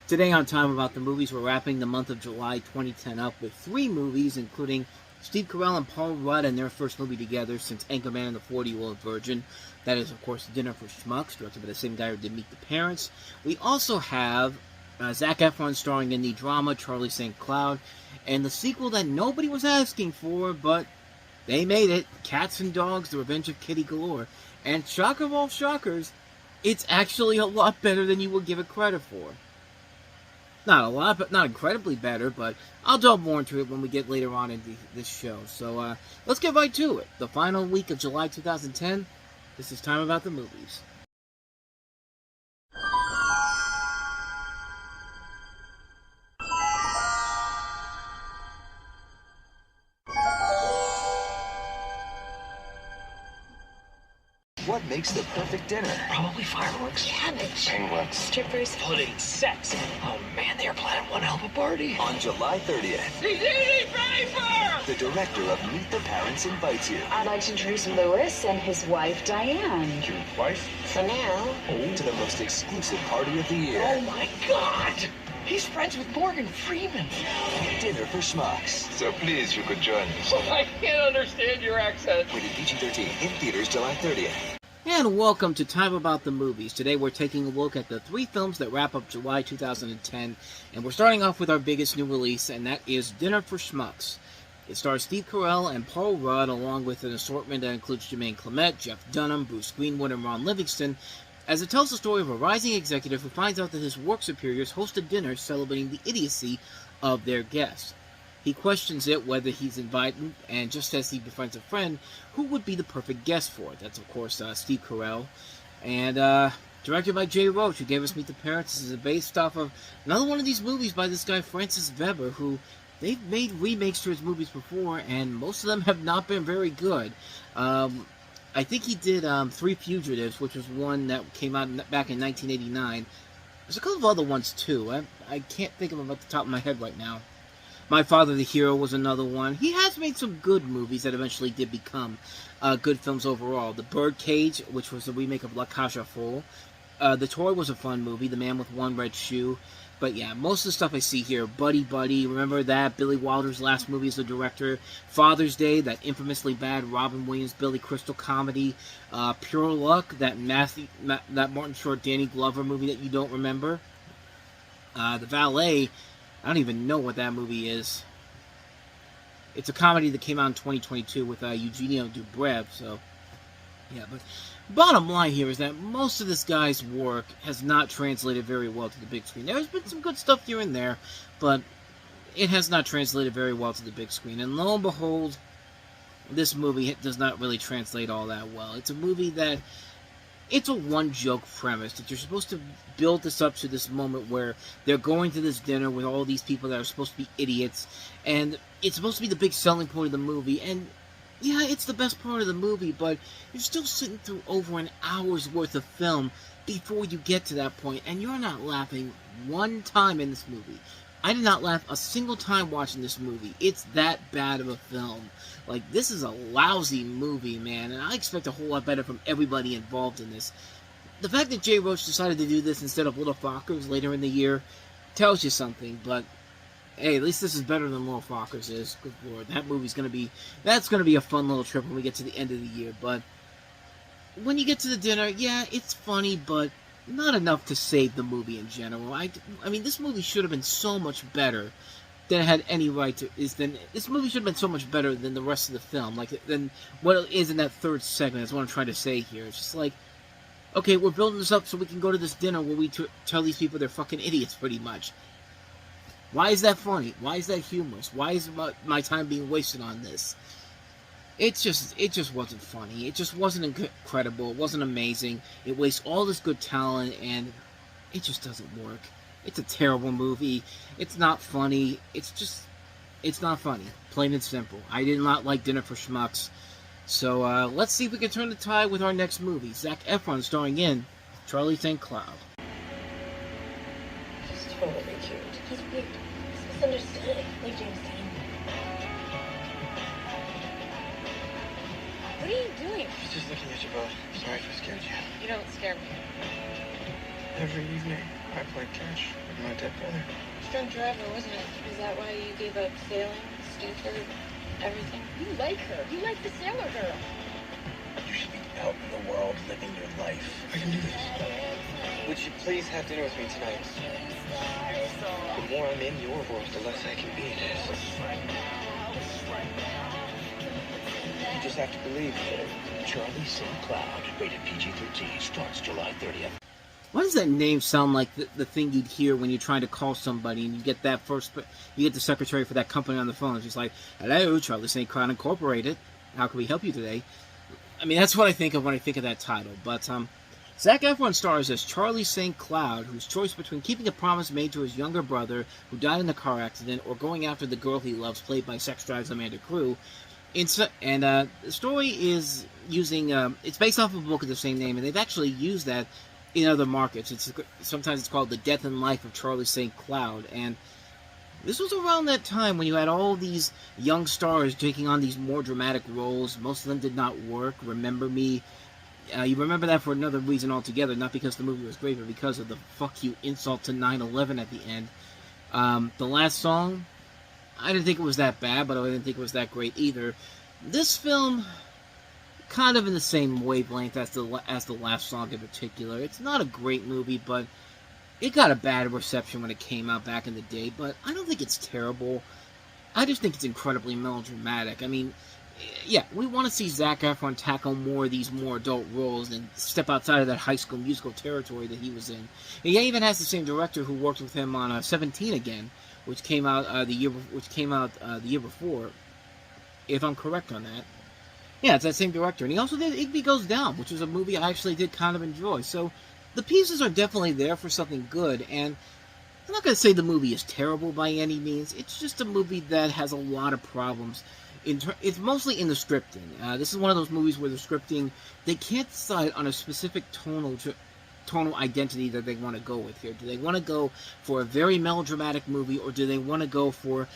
Today on Time About the Movies, we're wrapping the month of July 2010 up with 3 movies, including Steve Carell and Paul Rudd and their first movie together since Anchorman and the 40-Year-Old Virgin. That is, of course, Dinner for Schmucks, directed by the same guy who did Meet the Parents. We also have Zac Efron starring in the drama Charlie St. Cloud, and the sequel that nobody was asking for, but they made it, Cats and Dogs, The Revenge of Kitty Galore. And shocker of all shockers, it's actually a lot better than you would give it credit for. Not a lot, but not incredibly better, but I'll delve more into it when we get later on in this show. So let's get right to it. The final week of July 2010, this is Time About the Movies. What makes the perfect dinner? Probably fireworks. Cabbage. Penguins. Strippers. Pudding. Sex. Oh man, they're planning one hell of a party. On July 30th, He's eating paper! the director of Meet the Parents invites you I'd like to introduce Louis and his wife, Diane. your wife For now. to the most exclusive party of the year. Oh my god! He's friends with Morgan Freeman. Dinner for Schmucks. So please, you could join us. I can't understand your accent. Rated PG-13 in theaters July 30th. And welcome to Time About the Movies. Today we're taking a look at the 3 films that wrap up July 2010, and we're starting off with our biggest new release, and that is Dinner for Schmucks. It stars Steve Carell and Paul Rudd, along with an assortment that includes Jermaine Clement, Jeff Dunham, Bruce Greenwood, and Ron Livingston, as it tells the story of a rising executive who finds out that his work superiors host a dinner celebrating the idiocy of their guests. He questions it whether he's invited, and just as he befriends a friend, who would be the perfect guest for it? That's, of course, Steve Carell. And directed by Jay Roach, who gave us Meet the Parents. This is based off of another one of these movies by this guy, Francis Weber, who they've made remakes to his movies before, and most of them have not been very good. I think he did Three Fugitives, which was one that came out back in 1989. There's a couple of other ones, too. I can't think of them off the top of my head right now. My Father the Hero was another one. He has made some good movies that eventually did become good films overall. The Birdcage, which was a remake of La Cage aux Folles. The Toy was a fun movie. The Man with One Red Shoe. But yeah, most of the stuff I see here, Buddy Buddy, remember that? Billy Wilder's last movie as a director. Father's Day, that infamously bad Robin Williams, Billy Crystal comedy. Pure Luck, that Martin Short, Danny Glover movie that you don't remember. The Valet, I don't even know what that movie is. It's a comedy that came out in 2022 with Eugenio Dubrev, so yeah, but bottom line here is that most of this guy's work has not translated very well to the big screen. There's been some good stuff here and there, but it has not translated very well to the big screen. And lo and behold, this movie does not really translate all that well. It's a movie that, it's a one-joke premise, that you're supposed to build this up to this moment where they're going to this dinner with all these people that are supposed to be idiots, and it's supposed to be the big selling point of the movie, and yeah, it's the best part of the movie, but you're still sitting through over an hour's worth of film before you get to that point, and you're not laughing one time in this movie. I did not laugh a single time watching this movie. It's that bad of a film. Like, this is a lousy movie, man, and I expect a whole lot better from everybody involved in this. The fact that Jay Roach decided to do this instead of Little Fockers later in the year tells you something, but hey, at least this is better than Little Fockers is. Good lord, that movie's gonna be a fun little trip when we get to the end of the year. But when you get to the dinner, yeah, it's funny, but not enough to save the movie in general. I mean, this movie should have been so much better than it had any right to. This movie should have been so much better than the rest of the film. Like, than what it is in that third segment. That's what I'm trying to say here. It's just like, okay, we're building this up so we can go to this dinner where we tell these people they're fucking idiots, pretty much. Why is that funny? Why is that humorous? Why is my time being wasted on this? It just wasn't funny. It just wasn't incredible. It wasn't amazing. It wastes all this good talent, and it just doesn't work. It's a terrible movie. It's not funny. It's not funny. Plain and simple. I did not like Dinner for Schmucks. So let's see if we can turn the tide with our next movie. Zac Efron starring in Charlie St. Cloud. He's totally cute. He's weird. He's misunderstood. Like James Dean. What are you doing? I was just looking at you both. Sorry if I scared you. You don't scare me. Every evening, played catch with my dead brother. Drunk driver, wasn't it? Is that why you gave up sailing, Stanford, everything? You like her. You like the sailor girl. You should be out in the world living your life. I can do this. Would you please have dinner with me tonight? The more I'm in your world, the less I can be in it. You just have to believe. Charlie St. Cloud, rated PG-13, starts July 30th. Why does that name sound like the thing you'd hear when you're trying to call somebody and you get that you get the secretary for that company on the phone? It's just like, hello, Charlie St. Cloud Incorporated. How can we help you today? I mean, that's what I think of when I think of that title. But Zac Efron stars as Charlie St. Cloud, whose choice between keeping a promise made to his younger brother who died in a car accident or going after the girl he loves, played by Sex Drives Amanda Crew. The story is using, it's based off of a book of the same name, and they've actually used that in other markets. Sometimes it's called The Death and Life of Charlie St. Cloud, and this was around that time when you had all these young stars taking on these more dramatic roles. Most of them did not work. Remember Me. You remember that for another reason altogether, not because the movie was great, but because of the fuck you insult to 9/11 at the end. The Last Song, I didn't think it was that bad, but I didn't think it was that great either. This film, kind of in the same wavelength as the Last Song in particular. It's not a great movie, but it got a bad reception when it came out back in the day, but I don't think it's terrible. I just think it's incredibly melodramatic. I mean, yeah, we want to see Zac Efron tackle more of these more adult roles and step outside of that High School Musical territory that he was in. And he even has the same director who worked with him on 17 Again, which came out the year before, if I'm correct on that. Yeah, it's that same director. And he also did Igby Goes Down, which was a movie I actually did kind of enjoy. So the pieces are definitely there for something good. And I'm not going to say the movie is terrible by any means. It's just a movie that has a lot of problems. It's mostly in the scripting. This is one of those movies where the scripting, they can't decide on a specific tonal identity that they want to go with here. Do they want to go for a very melodramatic movie, or do they want to go for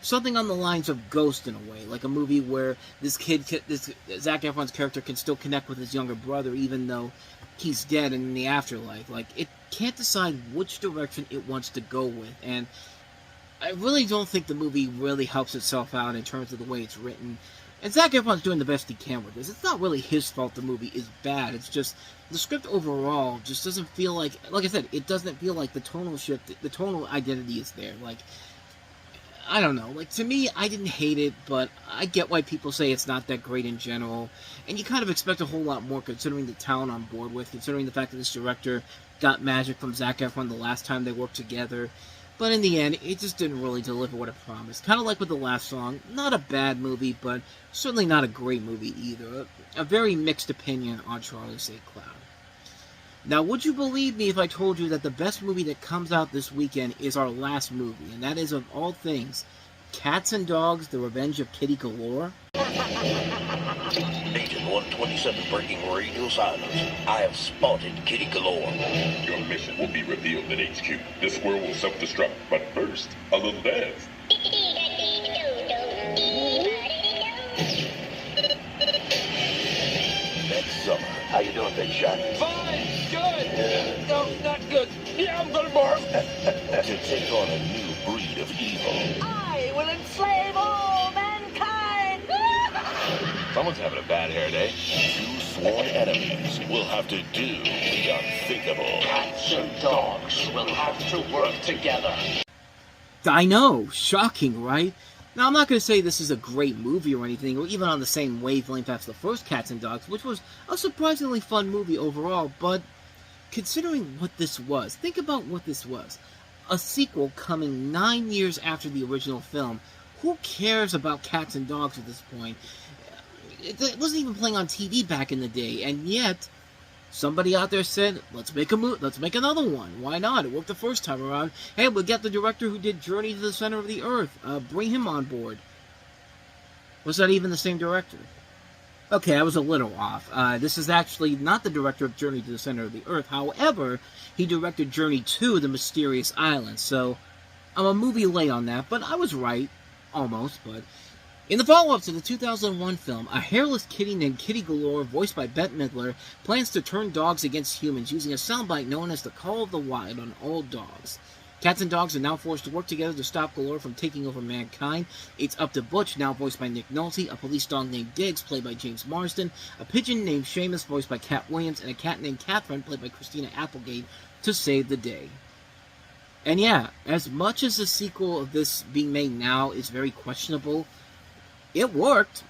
something on the lines of Ghost in a way, like a movie where this Zac Efron's character can still connect with his younger brother even though he's dead and in the afterlife. Like, it can't decide which direction it wants to go with, and I really don't think the movie really helps itself out in terms of the way it's written. And Zac Efron's doing the best he can with this. It's not really his fault the movie is bad. It's just the script overall just doesn't feel like I said, it doesn't feel like the tonal shift, the tonal identity is there. Like, I don't know. Like, to me, I didn't hate it, but I get why people say it's not that great in general. And you kind of expect a whole lot more considering the talent on board with, considering the fact that this director got magic from Zac Efron the last time they worked together. But in the end, it just didn't really deliver what it promised. Kind of like with The Last Song. Not a bad movie, but certainly not a great movie either. A very mixed opinion on Charlie St. Cloud. Now, would you believe me if I told you that the best movie that comes out this weekend is our last movie, and that is, of all things, Cats and Dogs, The Revenge of Kitty Galore? Agent 127 breaking radio silence. I have spotted Kitty Galore. Your mission will be revealed at HQ. This squirrel will self-destruct, but first, a little dance. Next summer. How you doing, Big Shot? Fine, good. No, not good. Yeah, I'm gonna barf. To take on a new breed of evil. I will enslave all mankind. Someone's having a bad hair day. Two sworn enemies will have to do the unthinkable. Cats and dogs will have to work together. I know, shocking, right? Now, I'm not going to say this is a great movie or anything, or even on the same wavelength as the first Cats and Dogs, which was a surprisingly fun movie overall, but considering what this was, think about what this was. A sequel coming 9 years after the original film. Who cares about Cats and Dogs at this point? It wasn't even playing on TV back in the day, and yet somebody out there said, let's make another one. Why not? It worked the first time around. Hey, we'll get the director who did Journey to the Center of the Earth. Bring him on board. Was that even the same director? Okay, I was a little off. This is actually not the director of Journey to the Center of the Earth. However, he directed Journey to the Mysterious Island. So, I'm a movie late on that, but I was right. Almost, but In the follow-up to the 2001 film, a hairless kitty named Kitty Galore, voiced by Bette Midler, plans to turn dogs against humans using a soundbite known as the Call of the Wild on all dogs. Cats and dogs are now forced to work together to stop Galore from taking over mankind. It's up to Butch, now voiced by Nick Nolte, a police dog named Diggs, played by James Marsden, a pigeon named Seamus, voiced by Cat Williams, and a cat named Catherine, played by Christina Applegate, to save the day. And yeah, as much as the sequel of this being made now is very questionable, it worked.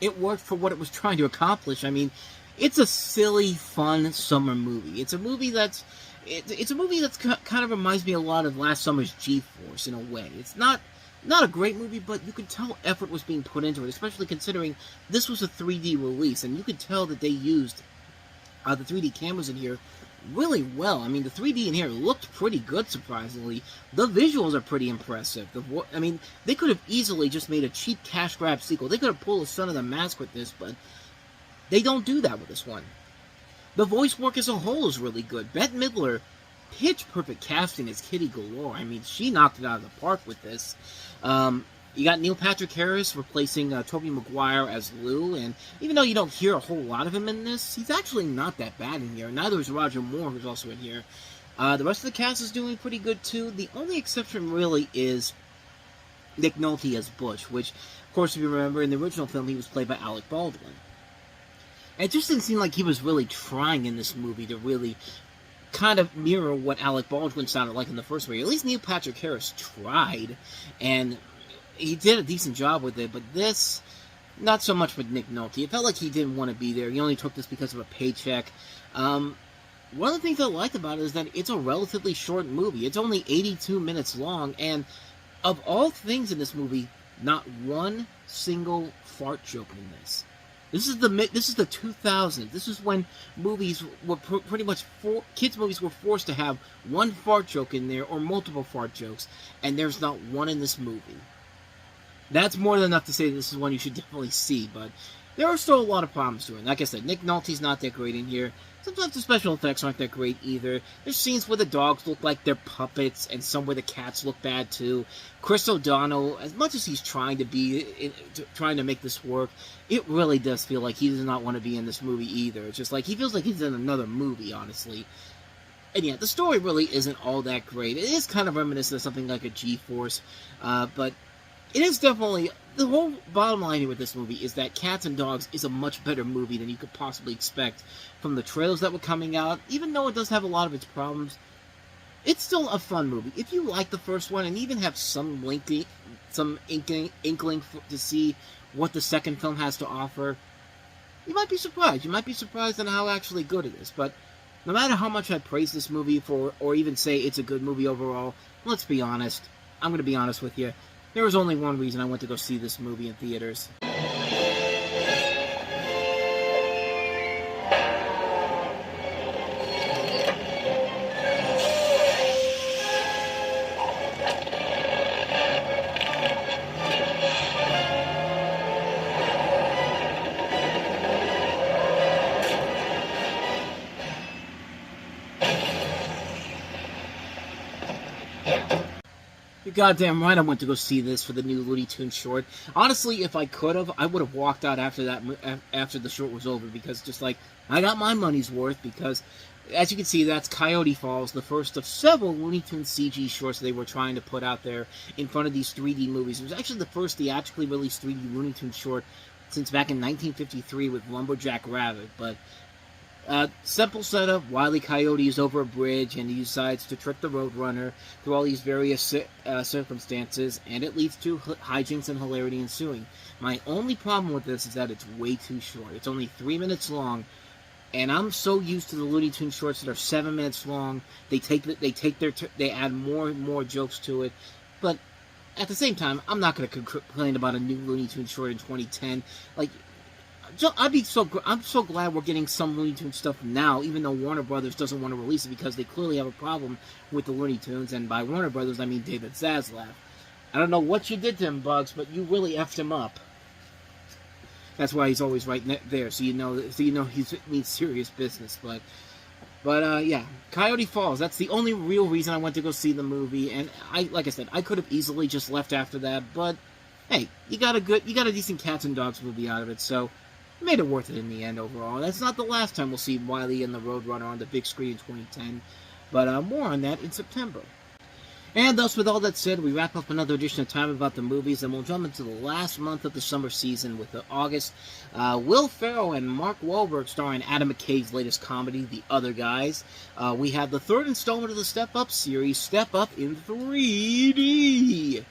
It worked for what it was trying to accomplish. I mean, it's a silly, fun summer movie. It's a movie that's kind of reminds me a lot of last summer's G-Force in a way. It's not a great movie, but you could tell effort was being put into it, especially considering this was a 3D release, and you could tell that they used the 3D cameras in here really well. I mean, the 3D in here looked pretty good, surprisingly. The visuals are pretty impressive. I mean, they could have easily just made a cheap cash grab sequel. They could have pulled a Son of the Mask with this, but they don't do that with this one. The voice work as a whole is really good. Bette Midler, pitch-perfect casting as Kitty Galore. I mean, she knocked it out of the park with this. You got Neil Patrick Harris replacing Tobey Maguire as Lou, and even though you don't hear a whole lot of him in this, he's actually not that bad in here. Neither is Roger Moore, who's also in here. The rest of the cast is doing pretty good, too. The only exception, really, is Nick Nolte as Butch, which, of course, if you remember, in the original film, he was played by Alec Baldwin. And it just didn't seem like he was really trying in this movie to really kind of mirror what Alec Baldwin sounded like in the first movie. At least Neil Patrick Harris tried, and he did a decent job with it, but this, not so much with Nick Nolte. It felt like he didn't want to be there. He only took this because of a paycheck. One of the things I liked about it is that it's a relatively short movie. It's only 82 minutes long, and of all things in this movie, not one single fart joke in this. This is the 2000s. This is when movies were pretty much kids' movies were forced to have one fart joke in there or multiple fart jokes, and there's not one in this movie. That's more than enough to say this is one you should definitely see, but there are still a lot of problems to it. Like I said, Nick Nolte's not that great in here. Sometimes the special effects aren't that great either. There's scenes where the dogs look like they're puppets, and some where the cats look bad too. Chris O'Donnell, as much as he's trying to make this work, it really does feel like he does not want to be in this movie either. It's just like, he feels like he's in another movie, honestly. And yeah, the story really isn't all that great. It is kind of reminiscent of something like a G-Force, but it is definitely, the whole bottom line here with this movie is that Cats and Dogs is a much better movie than you could possibly expect from the trailers that were coming out. Even though it does have a lot of its problems, it's still a fun movie. If you like the first one and even have some inkling to see what the second film has to offer, you might be surprised. You might be surprised at how actually good it is. But no matter how much I praise this movie for, or even say it's a good movie overall, let's be honest. I'm going to be honest with you. There was only one reason I went to go see this movie in theaters. You're goddamn right I went to go see this for the new Looney Tunes short. Honestly, if I could have, I would have walked out after the short was over, because just like, I got my money's worth, because as you can see, that's Coyote Falls, the first of several Looney Tunes CG shorts they were trying to put out there in front of these 3D movies. It was actually the first theatrically released 3D Looney Tunes short since back in 1953 with Lumberjack Rabbit, but simple setup. Wile E. Coyote is over a bridge and he decides to trick the Roadrunner through all these various circumstances, and it leads to hijinks and hilarity ensuing. My only problem with this is that it's way too short. It's only 3 minutes long, and I'm so used to the Looney Tunes shorts that are 7 minutes long. They add more and more jokes to it, but at the same time, I'm not going to complain about a new Looney Tunes short in 2010. Like, I'm so glad we're getting some Looney Tunes stuff now, even though Warner Brothers doesn't want to release it because they clearly have a problem with the Looney Tunes, and by Warner Brothers, I mean David Zaslav. I don't know what you did to him, Bugs, but you really effed him up. That's why he's always right there, so you know he means serious business. But yeah, Coyote Falls. That's the only real reason I went to go see the movie, and like I said, I could have easily just left after that, but hey, you got a decent Cats and Dogs movie out of it, so made it worth it in the end overall. That's not the last time we'll see Wile and the Roadrunner on the big screen in 2010, but more on that in September. And thus, with all that said, we wrap up another edition of Time About the Movies, and we'll jump into the last month of the summer season with August. Will Ferrell and Mark Wahlberg starring Adam McKay's latest comedy, The Other Guys. We have the third installment of the Step Up series, Step Up in 3D.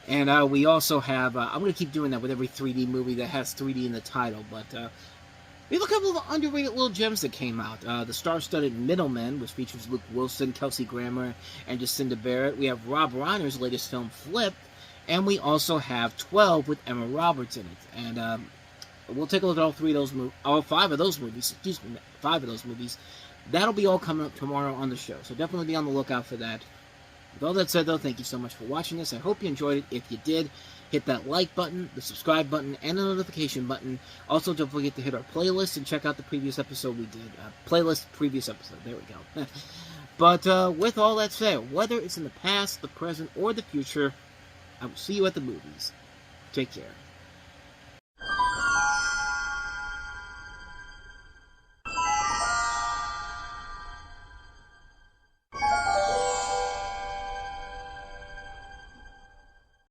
And we also have, I'm going to keep doing that with every 3D movie that has 3D in the title, but we have a couple of underrated little gems that came out. The star-studded Middlemen, which features Luke Wilson, Kelsey Grammer, and Jacinda Barrett. We have Rob Reiner's latest film, Flip. And we also have 12 with Emma Roberts in it. And we'll take a look at all 5 of those movies. Excuse me, 5 of those movies. That'll be all coming up tomorrow on the show. So definitely be on the lookout for that. With all that said, though, thank you so much for watching this. I hope you enjoyed it. If you did, hit that like button, the subscribe button, and the notification button. Also, don't forget to hit our playlist and check out the previous episode we did. Previous episode. There we go. But with all that said, whether it's in the past, the present, or the future, I will see you at the movies. Take care.